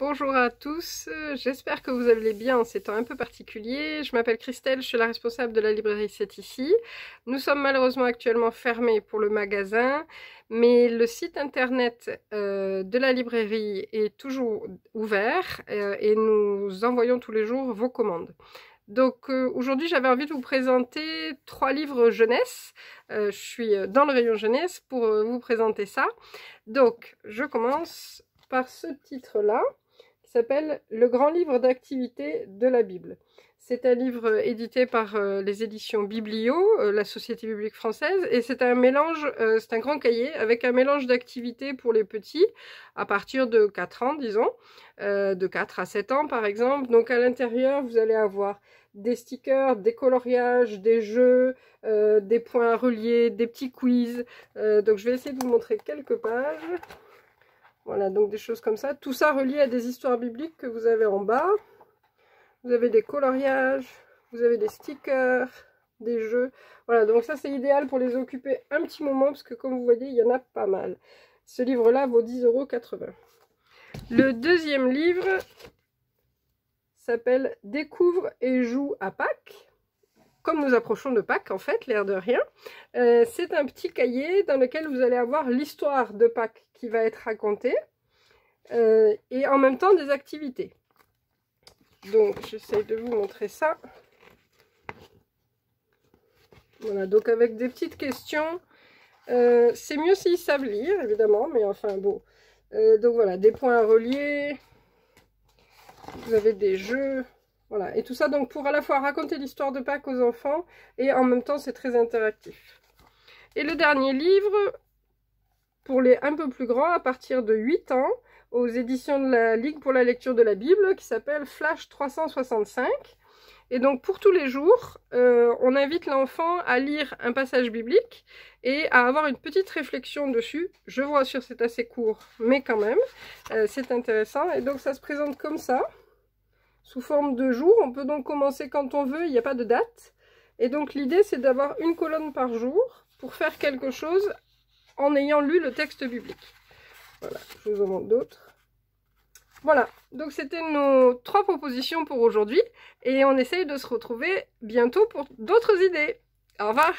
Bonjour à tous, j'espère que vous allez bien en ces temps un peu particuliers. Je m'appelle Christelle, je suis la responsable de la librairie C'est ici. Nous sommes malheureusement actuellement fermés pour le magasin, mais le site internet de la librairie est toujours ouvert et nous envoyons tous les jours vos commandes. Donc aujourd'hui j'avais envie de vous présenter 3 livres jeunesse. Je suis dans le rayon jeunesse pour vous présenter ça. Donc je commence par ce titre-là, qui s'appelle Le grand livre d'activité de la Bible. C'est un livre édité par les éditions Biblio, la Société biblique française, et c'est un mélange, c'est un grand cahier avec un mélange d'activités pour les petits, à partir de 4 ans, disons, de 4 à 7 ans par exemple. Donc à l'intérieur, vous allez avoir des stickers, des coloriages, des jeux, des points à relier, des petits quiz. Donc je vais essayer de vous montrer quelques pages. Voilà, donc des choses comme ça. Tout ça relié à des histoires bibliques que vous avez en bas. Vous avez des coloriages, vous avez des stickers, des jeux. Voilà, donc ça c'est idéal pour les occuper un petit moment parce que comme vous voyez, il y en a pas mal. Ce livre-là vaut 10,80 €. Le deuxième livre s'appelle Découvre et joue à Pâques. Comme nous approchons de Pâques, en fait, l'air de rien. C'est un petit cahier dans lequel vous allez avoir l'histoire de Pâques qui va être racontée et en même temps des activités. Donc, j'essaie de vous montrer ça. Voilà, donc avec des petites questions. C'est mieux s'ils savent lire, évidemment, mais enfin bon. Donc voilà, des points à relier. Vous avez des jeux. Voilà, et tout ça donc pour à la fois raconter l'histoire de Pâques aux enfants et en même temps c'est très interactif. Et le dernier livre, pour les un peu plus grands, à partir de 8 ans, aux éditions de la Ligue pour la lecture de la Bible, qui s'appelle Flash 365. Et donc pour tous les jours, on invite l'enfant à lire un passage biblique et à avoir une petite réflexion dessus. Je vous rassure, c'est assez court, mais quand même, c'est intéressant. Et donc ça se présente comme ça, sous forme de jour. On peut donc commencer quand on veut, il n'y a pas de date. Et donc l'idée, c'est d'avoir une colonne par jour pour faire quelque chose en ayant lu le texte biblique. Voilà, je vous en montre d'autres. Voilà, donc c'était nos 3 propositions pour aujourd'hui et on essaye de se retrouver bientôt pour d'autres idées. Au revoir!